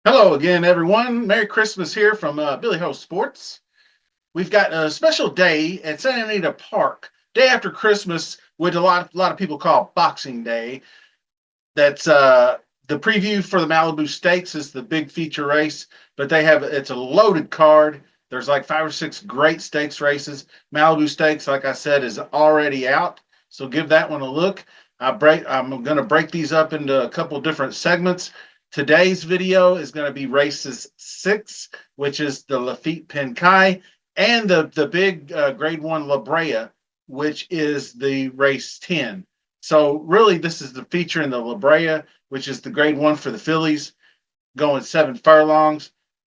Hello again, everyone. Merry Christmas here from Billy Ho Sports. We've got a special day at Santa Anita Park, day after Christmas, which a lot of people call Boxing Day. That's the preview for the Malibu Stakes is the big feature race, but it's a loaded card. There's like 5 or 6 great stakes races. Malibu Stakes, like I said, is already out, so give that one a look. I'm going to break these up into a couple different segments. Today's video is going to be races 6, which is the Laffit Pincay, and the big Grade 1 LaBrea, which is the race 10. So really, this is the feature in the LaBrea, which is the Grade 1 for the fillies, going 7 furlongs.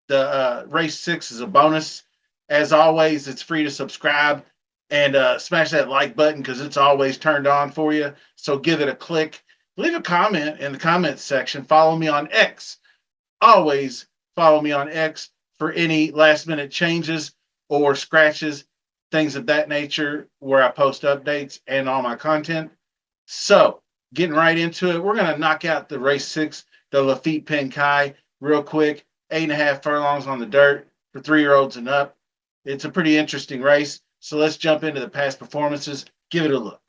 The race 6 is a bonus. As always, it's free to subscribe and smash that like button because it's always turned on for you. So give it a click. Leave a comment in the comments section. Follow me on X. Always follow me on X for any last minute changes or scratches, things of that nature, where I post updates and all my content. So, getting right into it, we're going to knock out the race 6, the Laffit Pincay, real quick. 8.5 furlongs on the dirt for 3-year-olds and up. It's a pretty interesting race. So, let's jump into the past performances. Give it a look.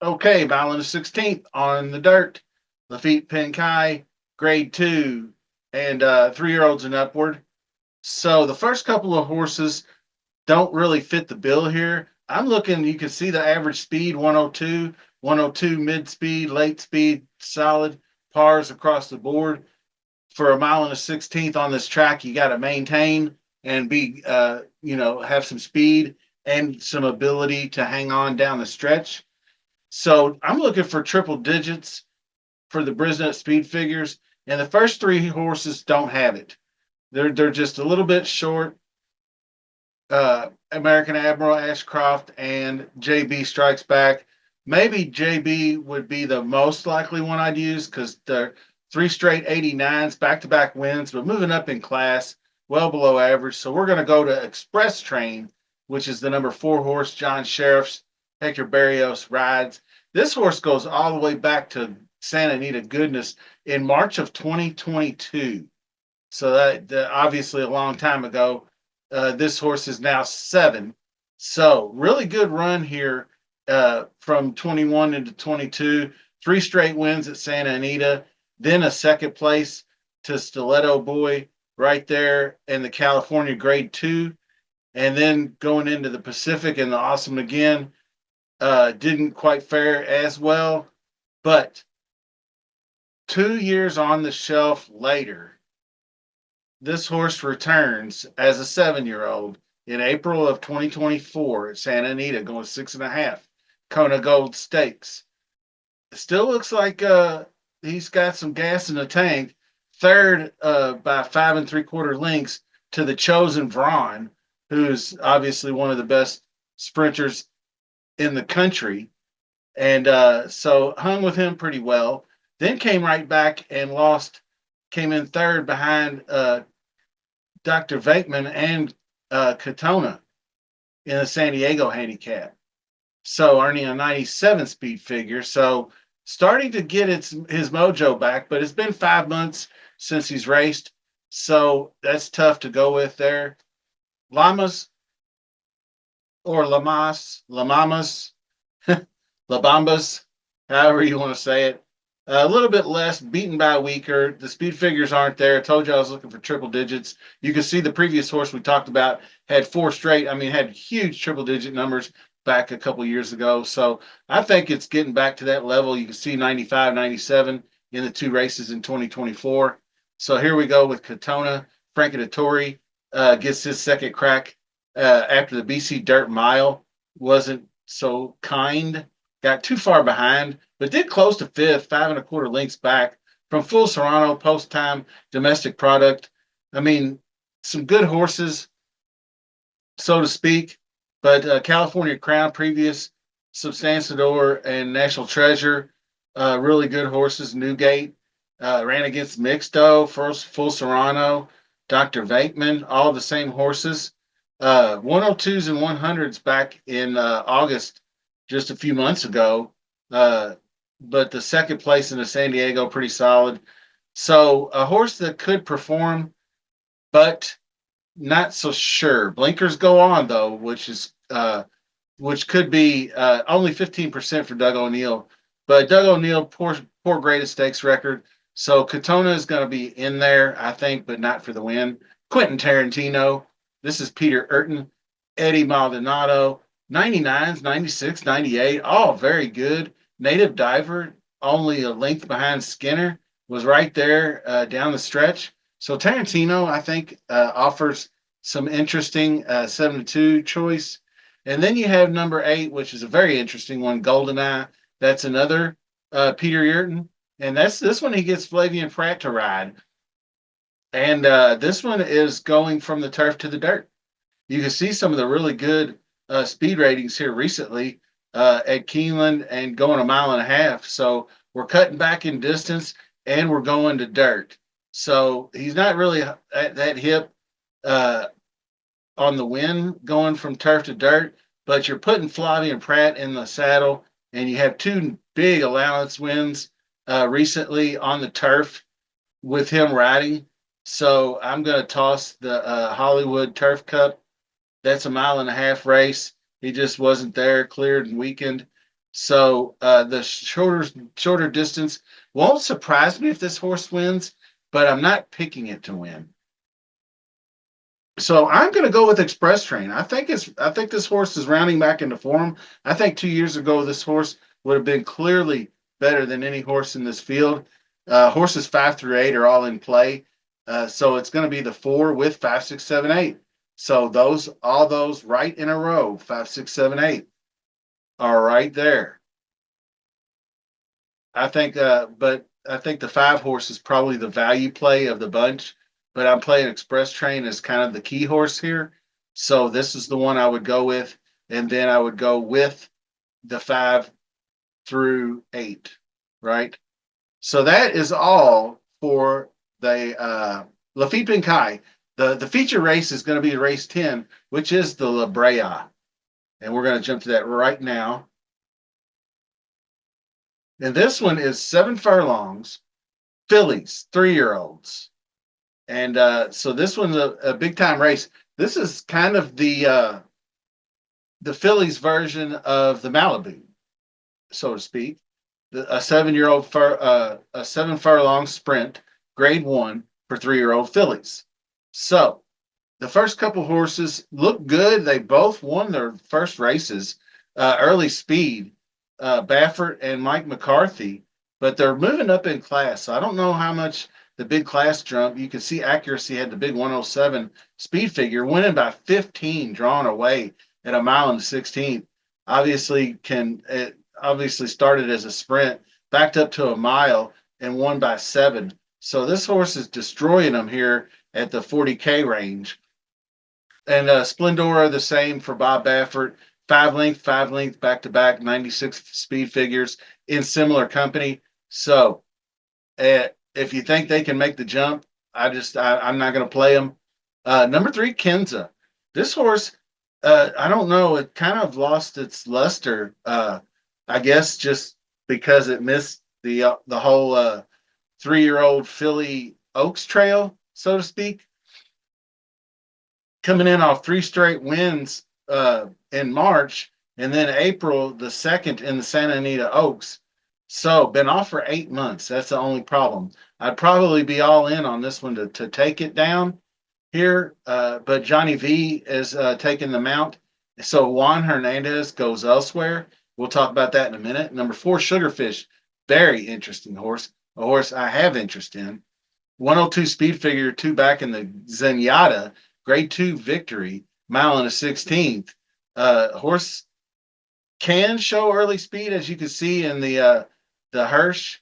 Okay, mile and a 16th on the dirt. Laffit Pincay, grade 2, and 3-year-olds and upward. So, the first couple of horses don't really fit the bill here. I'm looking, you can see the average speed 102 mid speed, late speed, solid pars across the board. For a mile and a 16th on this track, you got to maintain and be, have some speed and some ability to hang on down the stretch. So I'm looking for triple digits for the Brisnet speed figures, and the first 3 horses don't have it. They're just a little bit short. American Admiral, Ashcroft, and JB Strikes Back. Maybe JB would be the most likely one I'd use because they're 3 straight 89s, back-to-back wins, but moving up in class, well below average. So we're going to go to Express Train, which is the number 4 horse John Sheriff's Hector Barrios rides. This horse goes all the way back to Santa Anita goodness in March of 2022. So that obviously a long time ago. This horse is now 7. So really good run here from 21 into 22. 3 straight wins at Santa Anita. Then a second place to Stiletto Boy right there in the California Grade 2. And then going into the Pacific and the Awesome Again. Didn't quite fare as well. But 2 years on the shelf later, this horse returns as a 7-year-old in April of 2024 at Santa Anita, going 6.5 Kona Gold Stakes. It still looks like he's got some gas in the tank. Third by 5 3/4 lengths to the Chosen Vron, who's obviously one of the best sprinters in the country. And so hung with him pretty well. Then came right back and came in third behind Dr. Vakeman and Katona in the San Diego handicap. So earning a 97 speed figure. So starting to get his mojo back, but it's been 5 months since he's raced. So that's tough to go with there. Lamas or Lamamas, Labambas, however you want to say it. A little bit less, beaten by weaker. The speed figures aren't there. I told you I was looking for triple digits. You can see the previous horse we talked about had 4 straight. I mean, had huge triple digit numbers back a couple years ago. So I think it's getting back to that level. You can see 95, 97 in the 2 races in 2024. So here we go with Katona. Frank Dettori gets his second crack after the BC Dirt Mile wasn't so kind. Got too far behind, but did close to 5th, 5 1/4 lengths back from Full Serrano, post time domestic product. I mean, some good horses, so to speak, but California Crown, previous Substancidor and National Treasure, really good horses. Newgate ran against Mixto, first Full Serrano. Dr. Vakeman, all the same horses. 102s and 100s back in August, just a few months ago. Uh, but the second place in the San Diego, pretty solid. So a horse that could perform, but not so sure. Blinkers go on though, which could be only 15% for Doug O'Neill. But Doug O'Neill, poor greatest stakes record. So Katona is going to be in there, I think, but not for the win. Quentin Tarantino. This is Peter Urton. Eddie Maldonado. 99s, 96, 98. All very good. Native Diver, only a length behind Skinner, was right there down the stretch. So Tarantino, I think, offers some interesting 7-2 choice. And then you have number 8, which is a very interesting one, Goldeneye. That's another Peter Yurton. And that's this one he gets Flavian Pratt to ride. And this one is going from the turf to the dirt. You can see some of the really good speed ratings here recently at Keeneland and going a mile and a half. So we're cutting back in distance and we're going to dirt. So he's not really at that hip uh, on the win going from turf to dirt, but you're putting Flavian Pratt in the saddle, and you have two big allowance wins recently on the turf with him riding. So I'm going to toss the Hollywood Turf Cup. That's a mile and a half race. He just wasn't there, cleared and weakened. So the shorter distance won't surprise me if this horse wins, but I'm not picking it to win. So I'm going to go with Express Train. I think this horse is rounding back into form. I think 2 years ago this horse would have been clearly better than any horse in this field. Horses 5 through 8 are all in play, so it's going to be the 4 with 5, 6, 7, 8. So all those right in a row, 5, 6, 7, 8, are right there. But I think the 5 horse is probably the value play of the bunch. But I'm playing Express Train as kind of the key horse here. So this is the one I would go with. And then I would go with the 5 through 8, right? So that is all for the Laffit Pincay. The feature race is going to be race 10, which is the LaBrea. And we're going to jump to that right now. And this one is 7 furlongs, fillies, 3-year-olds. And so this one's a big time race. This is kind of the fillies version of the Malibu, so to speak. A 7 furlong sprint, grade 1 for 3-year-old fillies. So the first couple horses look good. They both won their first races, early speed, Baffert and Mike McCarthy, but they're moving up in class. So I don't know how much the big class jump. You can see accuracy had the big 107 speed figure, winning by 15, drawn away at a mile and 16. It obviously started as a sprint, backed up to a mile, and won by 7. So this horse is destroying them here at the 40K range. And Splendora the same for Bob Baffert. 5 length, back to back, 96 speed figures in similar company. So if you think they can make the jump, I'm not going to play them. Number 3, Kenza. This horse, I don't know, it kind of lost its luster. I guess just because it missed the whole 3-year-old filly Oaks Trail, so to speak, coming in off 3 straight wins in March, and then April the 2nd in the Santa Anita Oaks. So been off for 8 months. That's the only problem. I'd probably be all in on this one to take it down here, but Johnny V is taking the mount. So Juan Hernandez goes elsewhere. We'll talk about that in a minute. Number 4, Sugarfish. Very interesting horse. A horse I have interest in. 102 speed figure, 2 back in the Zenyatta. Grade 2 victory. Mile and a 16th. Horse can show early speed, as you can see in the Hirsch,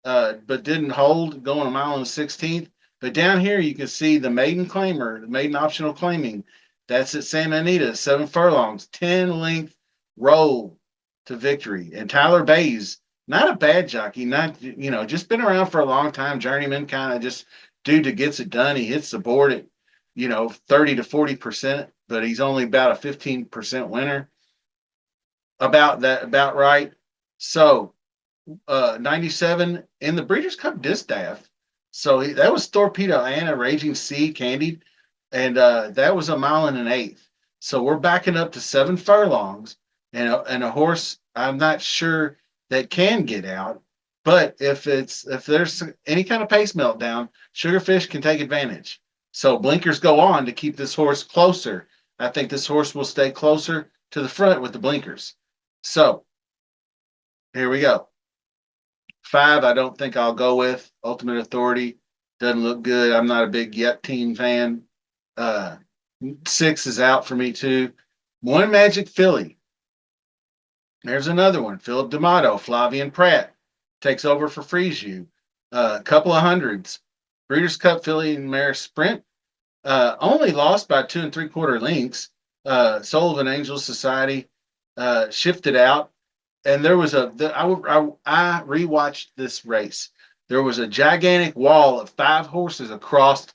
but didn't hold going a mile and a 16th. But down here you can see the maiden claimer, the maiden optional claiming. That's at Santa Anita, 7 furlongs, 10 length roll to victory. And Tyler Bays, not a bad jockey, not just been around for a long time, journeyman, kind of just dude that gets it done. He hits the board at 30 to 40%, but he's only about a 15% winner. About right. So 97 in the Breeders' Cup Distaff. So that was Torpedo Anna, Raging Sea, Candied, and that was a mile and an eighth. So we're backing up to 7 furlongs, and a horse I'm not sure that can get out. But if there's any kind of pace meltdown, Sugarfish can take advantage. So blinkers go on to keep this horse closer. I think this horse will stay closer to the front with the blinkers. So here we go. 5, I don't think I'll go with. Ultimate Authority doesn't look good. I'm not a big Yet Team fan. Uh, 6 is out for me too. One Magic Philly. There's another one. Philip D'Amato, Flavian Pratt takes over for Freeze You. A couple of hundreds. Breeders' Cup Philly and Mare Sprint. Only lost by 2 3/4 lengths. Sullivan Angels Society shifted out, and there was I rewatched this race. There was a gigantic wall of 5 horses across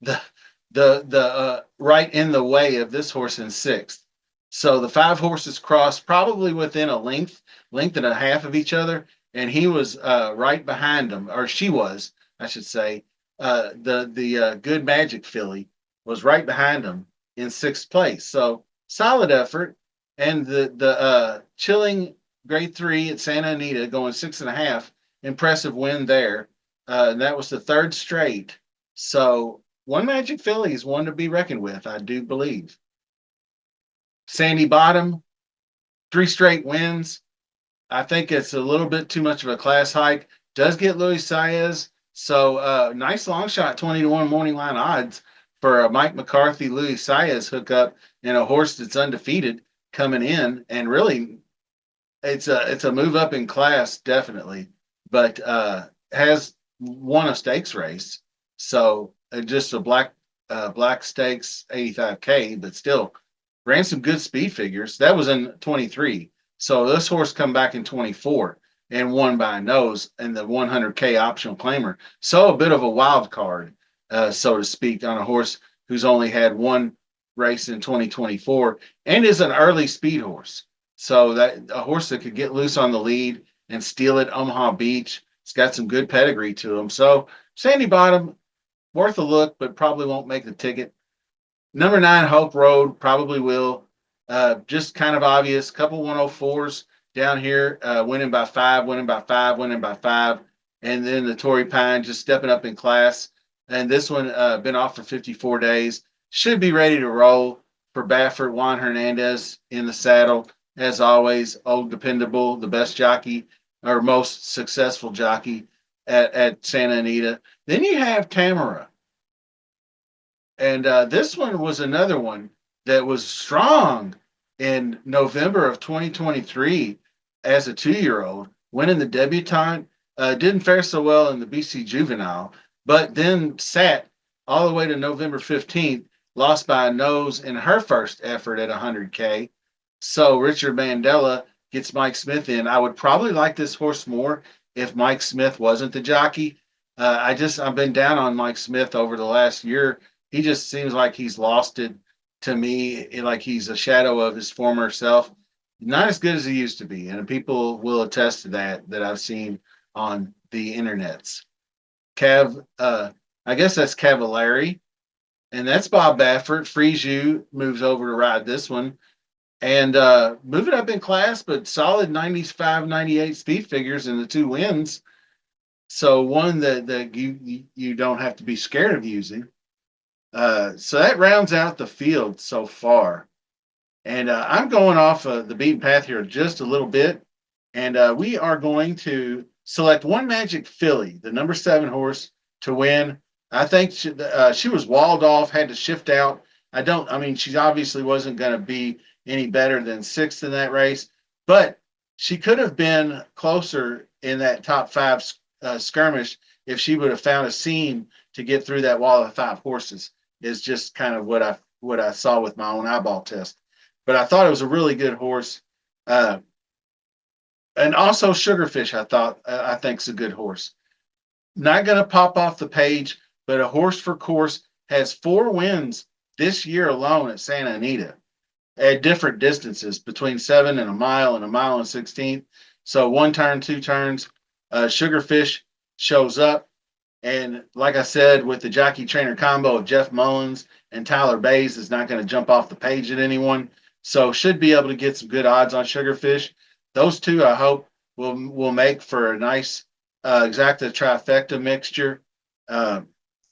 the right in the way of this horse in sixth. So the 5 horses crossed probably within a length and a half of each other, and he was right behind them, or she was, I should say. The Good Magic filly was right behind him in sixth place. So solid effort, and the Chilling Grade 3 at Santa Anita going 6.5. Impressive win there. And that was the third straight. So One Magic Philly is one to be reckoned with, I do believe. Sandy Bottom, 3 straight wins. I think it's a little bit too much of a class hike. Does get Luis Saez. So nice long shot, 20-1 morning line odds for a Mike McCarthy, Luis Saez hookup and a horse that's undefeated coming in. And really, it's a move up in class, definitely, but has won a stakes race. So just a black stakes 85K, but still ran some good speed figures. That was in 23. So this horse come back in 24 and won by a nose in the 100K optional claimer. So a bit of a wild card, so to speak, on a horse who's only had one race in 2024 and is an early speed horse. So that a horse that could get loose on the lead and steal it, Omaha Beach. It's got some good pedigree to him. So Sandy Bottom, worth a look, but probably won't make the ticket. Number 9, Hope Road, probably will. Just kind of obvious. Couple 104s down here, winning by 5, winning by 5, winning by 5. And then the Torrey Pine just stepping up in class. And this one been off for 54 days. Should be ready to roll for Baffert. Juan Hernandez in the saddle. As always, old dependable, the best jockey or most successful jockey at Santa Anita. Then you have Tamara. And this one was another one that was strong in November of 2023 as a 2-year-old, winning the debutante. Didn't fare so well in the BC Juvenile, but then sat all the way to November 15th, lost by a nose in her first effort at 100K. So Richard Mandela gets Mike Smith in. I would probably like this horse more if Mike Smith wasn't the jockey. I've been down on Mike Smith over the last year. He just seems like he's lost it to me, like he's a shadow of his former self. Not as good as he used to be, and people will attest to that I've seen on the internets. I guess that's Cavallari, and that's Bob Baffert. Freeze You moves over to ride this one, and moving up in class, but solid 95, 98 speed figures in the 2 wins. So one that you don't have to be scared of using. So that rounds out the field so far. And I'm going off the beaten path here just a little bit. And we are going to select One Magic Philly, the number 7 horse, to win. I think she was walled off, had to shift out. She obviously wasn't going to be any better than 6th in that race, but she could have been closer in that top 5 skirmish if she would have found a seam to get through that wall of 5 horses. Is just kind of what I saw with my own eyeball test. But I thought it was a really good horse. And also Sugarfish, I think is a good horse. Not going to pop off the page, but a horse for course has 4 wins this year alone at Santa Anita at different distances between 7 and a mile and 16th. So 1 turn, 2 turns. Sugarfish shows up. And like I said, with the jockey trainer combo of Jeff Mullins and Tyler Bays is not going to jump off the page at anyone. So should be able to get some good odds on Sugarfish. Those two, I hope, will make for a nice exacta trifecta mixture. Uh,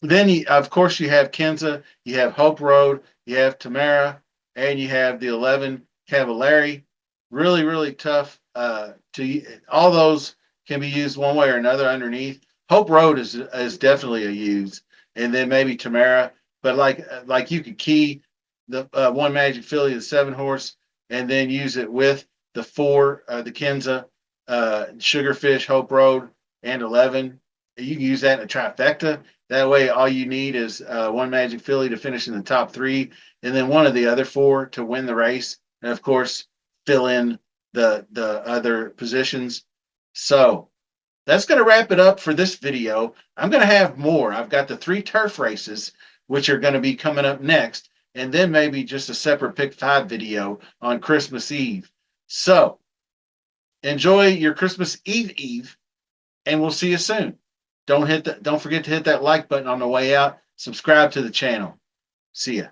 then, of course, you have Kenza, you have Hope Road, you have Tamara, and you have the 11 Cavallari. Really, really tough to all those can be used one way or another underneath. Hope Road is definitely a use, and then maybe Tamara. But like you could key the one Magic Filly, the 7 horse, and then use it with the 4, the Kenza, Sugarfish, Hope Road, and 11. You can use that in a trifecta. That way, all you need is one Magic Filly to finish in the top 3, and then one of the other 4 to win the race, and of course, fill in the other positions. So that's going to wrap it up for this video. I'm going to have more. I've got the 3 turf races, which are going to be coming up next, and then maybe just a separate pick 5 video on Christmas Eve. So enjoy your Christmas Eve, and we'll see you soon. Don't forget to hit that like button on the way out. Subscribe to the channel. See ya.